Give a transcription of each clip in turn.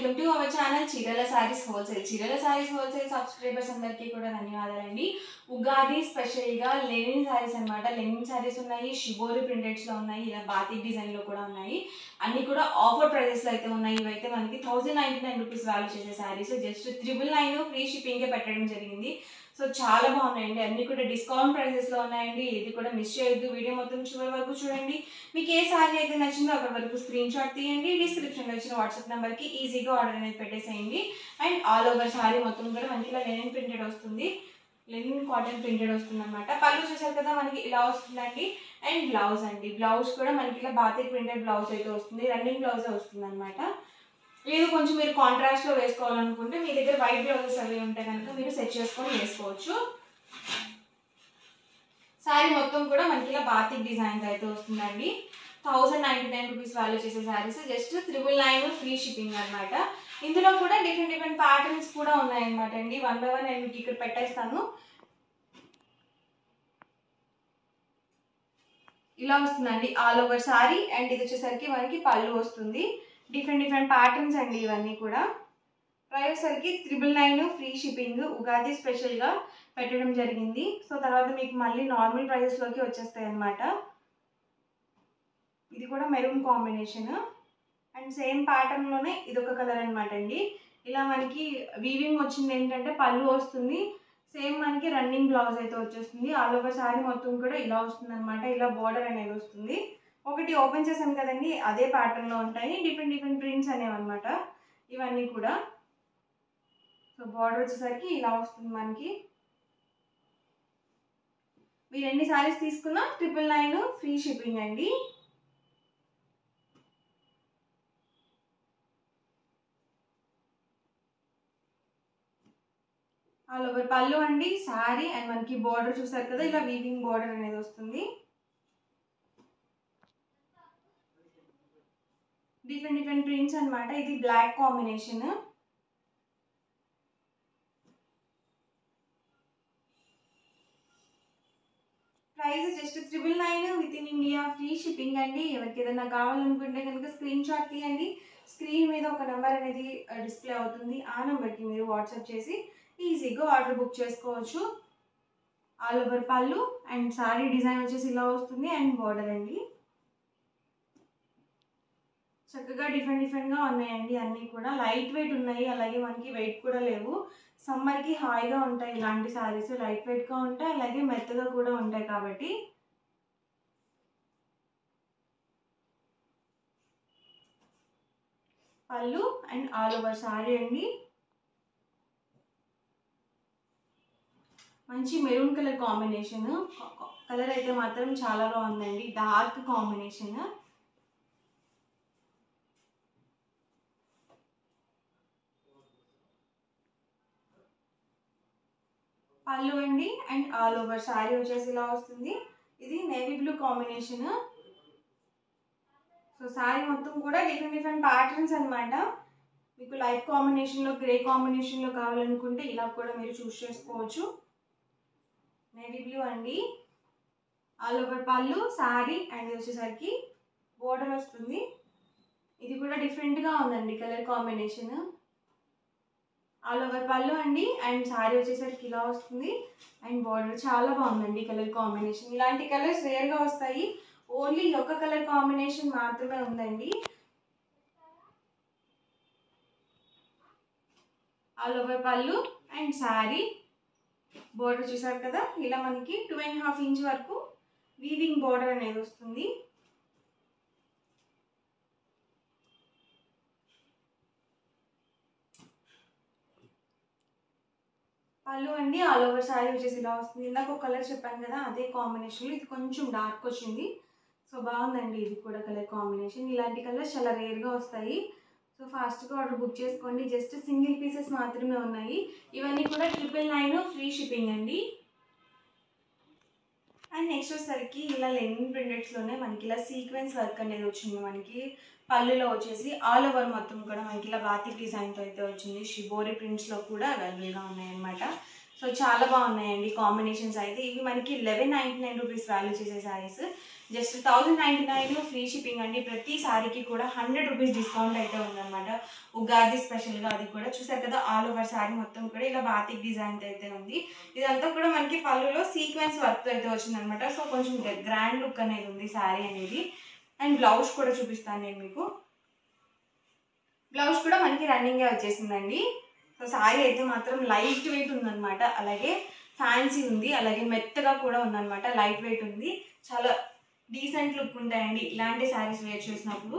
Welcome to our channel చీరల saris wholesale. చీరల saris wholesale subscribers అందరికీ కూడా ధన్యవాదాలండి. ఉగాది స్పెషల్గా లెనిన్ సారీస్ అనమాట. లెనిన్ సారీస్ ఉన్నాయి, షిబోరి ప్రింటెడ్స్లో ఉన్నాయి, ఇలా బాతిక్ డిజైన్లో కూడా ఉన్నాయి. అన్నీ కూడా ఆఫర్ ప్రైజెస్లో అయితే ఉన్నాయి. ఇవైతే మనకి 1099 రూపీస్ వాల్యూ చేసే సారీస్ జస్ట్ 999 ఫ్రీ షిప్పింగ్కే పెట్టడం జరిగింది. సో చాలా బాగున్నాయండి, అన్నీ కూడా డిస్కౌంట్ ప్రైజెస్లో ఉన్నాయండి. ఇది కూడా మిస్ చేయొద్దు, వీడియో మొత్తం చివరి వరకు చూడండి. మీకు ఏ సారీ అయితే నచ్చిందో అక్కడ వరకు స్క్రీన్ షాట్ తీయండి, డిస్క్రిప్షన్లో వచ్చిన వాట్సాప్ నెంబర్కి ఈజీగా ఆర్డర్ అనేది పెట్టేసేయండి. అండ్ ఆల్ ఓవర్ సారీ మొత్తం కూడా మనకి ఇలా లెనిన్ ప్రింటెడ్ వస్తుంది, లెనిన్ కాటన్ ప్రింటెడ్ వస్తుంది అనమాట. పళ్ళు చూసారు కదా మనకి ఇలా వస్తుందండి. అండ్ బ్లౌజ్ అండి, బ్లౌజ్ కూడా మనకి ఇలా బాతిక్ ప్రింటెడ్ బ్లౌజ్ అయితే వస్తుంది, రన్నింగ్ బ్లౌజే వస్తుంది అనమాట. లేదు కొంచెం మీరు కాంట్రాస్ట్లో వేసుకోవాలనుకుంటే మీ దగ్గర వైట్ బ్లౌజెస్ అవి ఉంటే కనుక మీరు సెట్ చేసుకొని వేసుకోవచ్చు. శారీ మొత్తం కూడా మనకి ఇలా బాతిక్ డిజైన్తో అయితే వస్తుందండి. 1099 రూపీస్ వాల్యూ చేసే శారీస్ జస్ట్ 999 ఫ్రీ షిప్పింగ్ అనమాట. ఇందులో కూడా డిఫరెంట్ ప్యాటర్న్స్ కూడా ఉన్నాయన్నమాట అండి. వన్ బై వన్ నేను మీకు ఇక్కడ పెట్టేస్తాను. ఇలా వస్తుందండి ఆల్ ఓవర్ శారీ. అండ్ ఇది వచ్చేసరికి మనకి పళ్ళు వస్తుంది. డిఫరెంట్ ప్యాటర్న్స్ అండి ఇవన్నీ కూడా. ప్రైస్ సరికి 999 ఫ్రీ షిప్పింగ్ ఉగాది స్పెషల్గా పెట్టడం జరిగింది. సో తర్వాత మీకు మళ్ళీ నార్మల్ ప్రైజెస్లోకి వచ్చేస్తాయి అన్నమాట. ఇది కూడా మెరూన్ కాంబినేషన్ అండ్ సేమ్ ప్యాటర్న్లోనే ఇదొక కలర్ అనమాట అండి. ఇలా మనకి వీవింగ్ వచ్చింది ఏంటంటే పళ్ళు వస్తుంది, సేమ్ మనకి రన్నింగ్ బ్లౌజ్ అయితే వచ్చేస్తుంది. ఆల్ ఓవర్ శారీ మొత్తం కూడా ఇలా వస్తుంది అనమాట. ఇలా బోర్డర్ అనేది వస్తుంది. ఒకటి ఓపెన్ చేసాం కదండి, అదే ప్యాటర్న్లో ఉంటాయి డిఫరెంట్ ప్రింట్స్ అనేవి అనమాట ఇవన్నీ కూడా. సో బార్డర్ వచ్చేసరికి ఇలా వస్తుంది మనకి. మీరు ఎన్ని సారీస్ తీసుకున్నా 999 ఫ్రీ షిప్పింగ్ అండి. ఆల్ ఓవర్ పళ్ళు అండి, శారీ అండ్ మనకి బార్డర్ చూసారు కదా ఇలా వీవింగ్ బార్డర్ అనేది వస్తుంది. డిఫరెంట్ ప్రింట్స్ అనమాట. ఇది black combination. Price just 999 with in India free shipping అండి. ఎవరికి ఏదైనా కావాలనుకుంటే కనుక స్క్రీన్ షాట్ తీయండి. స్క్రీన్ మీద ఒక నెంబర్ అనేది డిస్ప్లే అవుతుంది, ఆ నెంబర్కి మీరు వాట్సాప్ చేసి ఈజీగా ఆర్డర్ బుక్ చేసుకోవచ్చు. ఆల్ ఓవర్ పళ్ళు అండ్ సారీ డిజైన్ వచ్చేసి ఇలా వస్తుంది అండ్ బార్డర్ అండి. చక్కగా డిఫరెంట్గా ఉన్నాయండి. అన్నీ కూడా లైట్ వెయిట్ ఉన్నాయి, అలాగే మనకి వెయిట్ కూడా లేవు. సమ్మర్కి హాయిగా ఉంటాయి ఇలాంటి శారీస్, లైట్ వెయిట్గా ఉంటాయి, అలాగే మెత్తగా కూడా ఉంటాయి. కాబట్టి పళ్ళు అండ్ ఆల్ ఓవర్ శారీ అండి. మంచి మెరూన్ కలర్ కాంబినేషన్. కలర్ అయితే మాత్రం చాలా బాగుందండి, డార్క్ కాంబినేషన్. పళ్ళు అండి అండ్ ఆల్ ఓవర్ శారీ వచ్చేసి ఇలా వస్తుంది. ఇది navy blue combination. So sari మొత్తం కూడా డిఫరెంట్ ప్యాటర్న్స్ అనమాట. మీకు లైట్ కాంబినేషన్లో, గ్రే కాంబినేషన్లో కావాలనుకుంటే ఇలా కూడా మీరు చూస్ చేసుకోవచ్చు. నేవీ బ్లూ అండి. ఆల్ ఓవర్ పళ్ళు, శారీ అండ్ వచ్చేసరికి బోర్డర్ వస్తుంది. ఇది కూడా డిఫరెంట్గా ఉందండి కలర్ కాంబినేషన్. ఆల్ ఓవర్ పళ్ళు అండి అండ్ శారీ వచ్చేసరికి ఇలా వస్తుంది అండ్ బార్డర్ చాలా బాగుందండి కలర్ కాంబినేషన్. ఇలాంటి కలర్స్ రేర్గా వస్తాయి, ఓన్లీ ఒక కలర్ కాంబినేషన్ మాత్రమే ఉందండి. ఆల్ ఓవర్ పళ్ళు అండ్ శారీ బార్డర్ చూసారు కదా ఇలా మనకి 2.5 ఇంచ్ వరకు వీవింగ్ బార్డర్ అనేది వస్తుంది. పళ్ళు అండి ఆల్ ఓవర్ శారీ వచ్చేసి ఇలా వస్తుంది. ఇందాక ఒక కలర్ చెప్పాను కదా అదే కాంబినేషన్లో ఇది కొంచెం డార్క్ వచ్చింది. సో బాగుందండి ఇది కూడా కలర్ కాంబినేషన్. ఇలాంటి కలర్స్ చాలా రేర్గా వస్తాయి. సో ఫాస్ట్గా ఆర్డర్ బుక్ చేసుకోండి. జస్ట్ సింగిల్ పీసెస్ మాత్రమే ఉన్నాయి. ఇవన్నీ కూడా 999 ఫ్రీ షిప్పింగ్ అండి. అండ్ నెక్స్ట్ వచ్చేసరికి ఇలా లెనిన్ ప్రింటెడ్స్లోనే మనకి ఇలా సీక్వెన్స్ వర్క్ అనేది వచ్చింది. మనకి పళ్ళులో వచ్చేసి ఆల్ ఓవర్ మొత్తం కూడా మనకి ఇలా బాతిక్ డిజైన్తో అయితే వచ్చింది. షిబోరి ప్రింట్స్లో కూడా అవైలబుల్గా ఉన్నాయన్నమాట. సో చాలా బాగున్నాయండి కాంబినేషన్స్ అయితే. ఇవి మనకి 1199 రూపీస్ వాల్యూ చేసే శారీస్. జస్ట్ 1099 ఫ్రీ షిప్పింగ్ అండి. ప్రతి శారీకి కూడా 100 రూపీస్ డిస్కౌంట్ అయితే ఉందన్నమాట. ఉగాది స్పెషల్గా అది కూడా చూసారు కదా. ఆల్ ఓవర్ శారీ మొత్తం కూడా ఇలా బాతిక్ డిజైన్ అయితే ఉంది. ఇదంతా కూడా మనకి పళ్ళులో సీక్వెన్స్ వర్క్ అయితే వచ్చిందనమాట. సో కొంచెం గ్రాండ్ లుక్ అనేది ఉంది శారీ అనేది. అండ్ బ్లౌజ్ కూడా చూపిస్తాను నేను మీకు. బ్లౌజ్ కూడా మనకి రన్నింగే వచ్చేసిందండి. సో శారీ అయితే మాత్రం లైట్ వెయిట్ ఉందన్నమాట. అలాగే ఫ్యాన్సీ ఉంది, అలాగే మెత్తగా కూడా ఉందన్నమాట. లైట్ వెయిట్ ఉంది, చాలా డీసెంట్ లుక్ ఉంటాయండి ఇలాంటి శారీస్ వేర్ చేసినప్పుడు.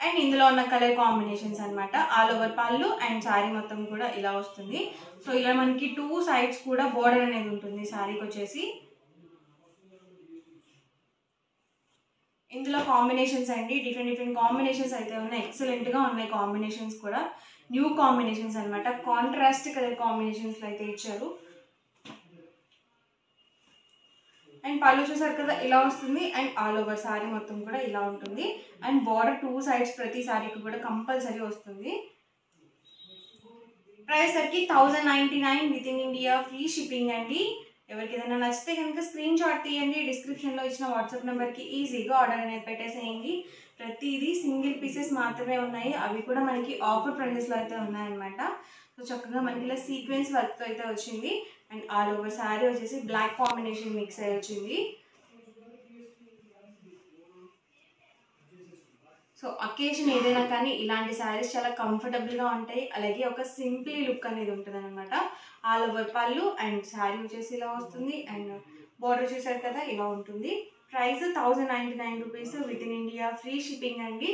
అండ్ ఇందులో ఉన్న కలర్ కాంబినేషన్స్ అనమాట. ఆల్ ఓవర్ పళ్ళు అండ్ శారీ మొత్తం కూడా ఇలా వస్తుంది. సో ఇలా మనకి 2 సైడ్స్ కూడా బోర్డర్ అనేది ఉంటుంది శారీకి వచ్చేసి. ఇందులో కాంబినేషన్స్ అండి డిఫరెంట్ కాంబినేషన్స్ అయితే ఉన్నాయి. ఎక్సలెంట్గా ఉన్నాయి కాంబినేషన్స్ కూడా. న్యూ కాంబినేషన్స్ అనమాట. కాంట్రాస్ట్ కలర్ కాంబినేషన్స్లో అయితే ఇచ్చారు. అండ్ పళ్ళు చూసారు కదా ఇలా వస్తుంది. అండ్ ఆల్ ఓవర్ శారీ మొత్తం కూడా ఇలా ఉంటుంది. అండ్ బార్డర్ 2 సైడ్స్ ప్రతి శారీకి కూడా కంపల్సరీ వస్తుంది. ప్రైస్ సరికి 1099 with in India free shipping అండి. ఎవరికి ఏదైనా నచ్చితే కనుక స్క్రీన్ షాట్ తీయండి. డిస్క్రిప్షన్లో ఇచ్చిన వాట్సాప్ నెంబర్కి ఈజీగా ఆర్డర్ అనేది పెట్టేసేయండి. ప్రతిదీ సింగిల్ పీసెస్ మాత్రమే ఉన్నాయి. అవి కూడా మనకి ఆఫర్ ప్రైజెస్లో అయితే ఉన్నాయన్నమాట. సో చక్కగా మనకి ఇలా సీక్వెన్స్ వర్క్తో అయితే వచ్చింది. అండ్ ఆల్ ఓవర్ శారీ వచ్చేసి బ్లాక్ కాంబినేషన్ మిక్స్ అయి వచ్చింది. సో అకేషన్ ఏదైనా కానీ ఇలాంటి శారీస్ చాలా కంఫర్టబుల్గా ఉంటాయి. అలాగే ఒక సింప్లీ లుక్ అనేది ఉంటుంది అనమాట. ఆల్ ఓవర్ పళ్ళు అండ్ శారీ వచ్చేసి ఇలా వస్తుంది. అండ్ బార్డర్ చూసారు కదా ఇలా ఉంటుంది. Price 1099 rupees with in India free shipping అండి.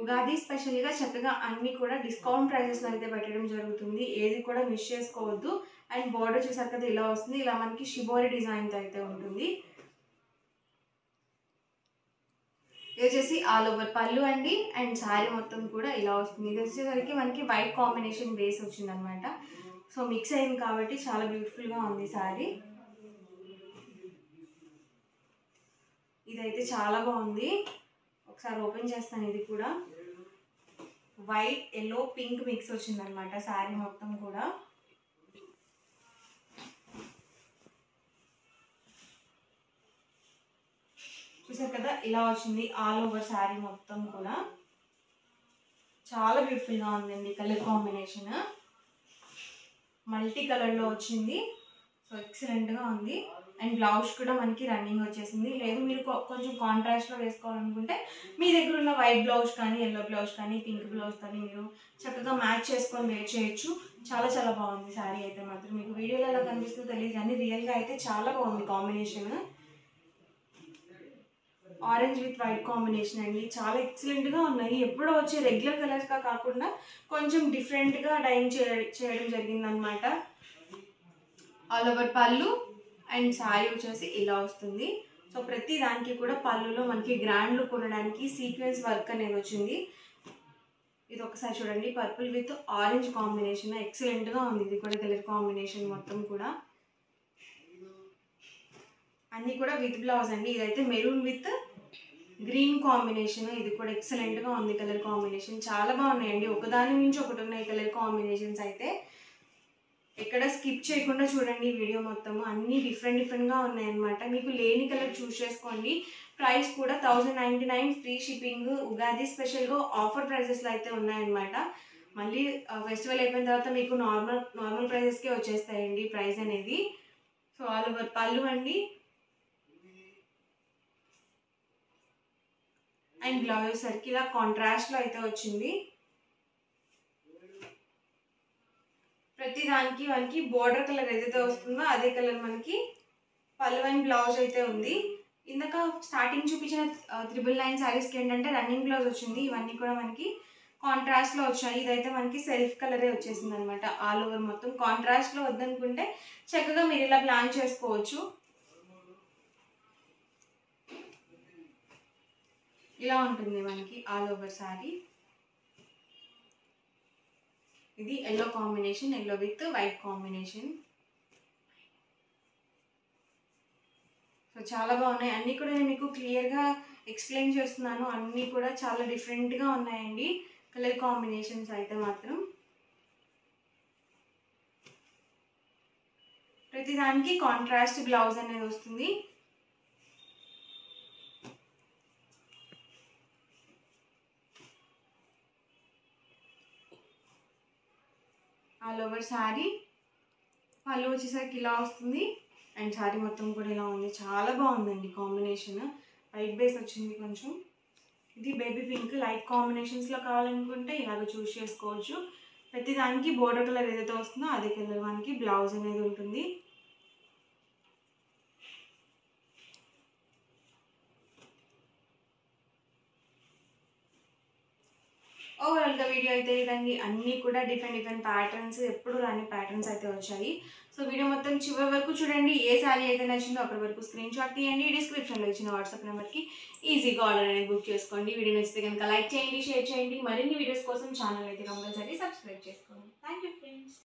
ఉగాది స్పెషల్గా చక్కగా అన్నీ కూడా డిస్కౌంట్ ప్రైజెస్లో అయితే పెట్టడం జరుగుతుంది. ఏది కూడా మిస్ చేసుకోవద్దు. అండ్ బార్డర్ చూసారు కదా ఇలా వస్తుంది. ఇలా మనకి షిబోరి డిజైన్తో అయితే ఉంటుంది. ఇది వచ్చేసి ఆల్ ఓవర్ పళ్ళు అండి. అండ్ శారీ మొత్తం కూడా ఇలా వస్తుంది. ఇది వచ్చేసరికి మనకి వైట్ కాంబినేషన్ బేస్ వచ్చింది అనమాట. సో మిక్స్ అయింది కాబట్టి చాలా బ్యూటిఫుల్గా ఉంది శారీ. ఇదైతే చాలా బాగుంది. ఒకసారి ఓపెన్ చేస్తాను. ఇది కూడా వైట్ ఎల్లో పింక్ మిక్స్ వచ్చింది అనమాట శారీ మొత్తం కూడా. చూసారు కదా ఇలా వచ్చింది ఆల్ ఓవర్ శారీ మొత్తం కూడా. చాలా బ్యూటిఫుల్గా ఉందండి. కలర్ కాంబినేషన్ మల్టీ కలర్లో వచ్చింది. సో ఎక్సలెంట్గా ఉంది. అండ్ బ్లౌజ్ కూడా మనకి రన్నింగ్ వచ్చేసింది. లేదు మీరు కొంచెం కాంట్రాస్ట్లో వేసుకోవాలనుకుంటే మీ దగ్గర ఉన్న వైట్ బ్లౌజ్ కానీ, ఎల్లో బ్లౌజ్ కానీ, పింక్ బ్లౌజ్ కానీ మీరు చక్కగా మ్యాచ్ చేసుకొని వేర్ చేయొచ్చు. చాలా చాలా బాగుంది శారీ అయితే మాత్రం. మీకు వీడియోలో ఎలా కనిపిస్తుందో తెలియదు కానీ రియల్గా అయితే చాలా బాగుంది combination. Orange with white combination అండి. చాలా ఎక్సలెంట్గా ఉన్నాయి. ఎప్పుడో వచ్చే రెగ్యులర్ కలర్స్గా కాకుండా కొంచెం డిఫరెంట్గా డైయింగ్ చేయడం జరిగిందనమాట. ఆల్ ఓవర్ పళ్ళు అండ్ శారీ వచ్చేసి ఇలా వస్తుంది. సో ప్రతి దానికి కూడా పళ్ళులో మనకి గ్రాండ్ లుక్ ఉండడానికి సీక్వెన్స్ వర్క్ అనేది వచ్చింది. ఇది ఒకసారి చూడండి. పర్పుల్ విత్ ఆరెంజ్ కాంబినేషన్ ఎక్సలెంట్గా ఉంది. ఇది కూడా కలర్ కాంబినేషన్ మొత్తం కూడా. అన్నీ కూడా విత్ బ్లౌజ్ అండి. ఇదైతే మెరూన్ విత్ గ్రీన్ కాంబినేషన్. ఇది కూడా ఎక్సలెంట్గా ఉంది కలర్ కాంబినేషన్. చాలా బాగున్నాయండి. ఒకదాని నుంచి ఒకటి ఉన్నాయి కలర్ కాంబినేషన్స్ అయితే. ఎక్కడ స్కిప్ చేయకుండా చూడండి వీడియో మొత్తము. అన్నీ డిఫరెంట్గా ఉన్నాయన్నమాట. మీకు లేని కలర్ చూస్ చేసుకోండి. ప్రైస్ కూడా 1099 ఫ్రీ షిప్పింగ్. ఉగాది స్పెషల్గా ఆఫర్ ప్రైజెస్లో అయితే ఉన్నాయన్నమాట. మళ్ళీ ఫెస్టివల్ అయిపోయిన తర్వాత మీకు నార్మల్ ప్రైజెస్కే వచ్చేస్తాయండి ప్రైస్ అనేది. సో ఆల్ ఓవర్ పళ్ళు అండి. అండ్ బ్లౌజ్ సరికి ఇలా కాంట్రాస్ట్లో అయితే వచ్చింది. ప్రతి దానికి మనకి బోర్డర్ కలర్ ఏదైతే వస్తుందో అదే కలర్ మనకి పళ్ళు అండ్ బ్లౌజ్ అయితే ఉంది. ఇందాక స్టార్టింగ్ చూపించిన 999 శారీస్కి ఏంటంటే రన్నింగ్ బ్లౌజ్ వచ్చింది. ఇవన్నీ కూడా మనకి కాంట్రాస్ట్లో వచ్చాయి. ఇదైతే మనకి సెల్ఫ్ కలరే వచ్చేసింది అనమాట. ఆల్ ఓవర్ మొత్తం కాంట్రాస్ట్లో వద్దనుకుంటే చక్కగా మీరు ఇలా ప్లాన్ చేసుకోవచ్చు. ఇలా ఉంటుంది మనకి ఆల్ ఓవర్ శారీ. ఇది yellow combination, yellow with white combination. So చాలా బాగున్నాయి. అన్నీ కూడా నేను మీకు క్లియర్గా ఎక్స్ప్లెయిన్ చేస్తున్నాను. అన్నీ కూడా చాలా డిఫరెంట్గా ఉన్నాయండి కలర్ కాంబినేషన్స్ అయితే మాత్రం. ప్రతి దానికి కాంట్రాస్ట్ బ్లౌజ్ అనేది వస్తుంది. ఆల్ ఓవర్ శారీ పళ్ళు వచ్చేసరికి ఇలా వస్తుంది. అండ్ శారీ మొత్తం కూడా ఇలా ఉంది. చాలా బాగుందండి కాంబినేషన్. వైట్ బేస్ వచ్చింది కొంచెం. ఇది బేబీ పింక్. లైట్ కాంబినేషన్స్లో కావాలనుకుంటే ఇలాగ చూస్ చేసుకోవచ్చు. ప్రతి దానికి బోర్డర్ కలర్ ఏదైతే వస్తుందో అదే కలర్ మనకి బ్లౌజ్ అనేది ఉంటుంది. ఓవరాల్గా వీడియో అయితే ఇదండి. అన్నీ కూడా డిఫరెంట్ ప్యాటర్న్స్, ఎప్పుడు రాని ప్యాటర్న్స్ అయితే వచ్చాయి. సో వీడియో మొత్తం చివరి వరకు చూడండి. ఏ శారీ అయితే నచ్చిందో అక్కడి వరకు స్క్రీన్ షాట్ తీయండి. డిస్క్రిప్షన్లో ఇచ్చిన వాట్సాప్ నెంబర్కి ఈజీగా ఆర్డర్ అనేది బుక్ చేసుకోండి. వీడియో నచ్చితే కనుక లైక్ చేయండి, షేర్ చేయండి. మరిన్ని వీడియోస్ కోసం ఛానల్ అయితే కంపల్సరీ సబ్స్క్రైబ్ చేసుకోండి. Thank you friends.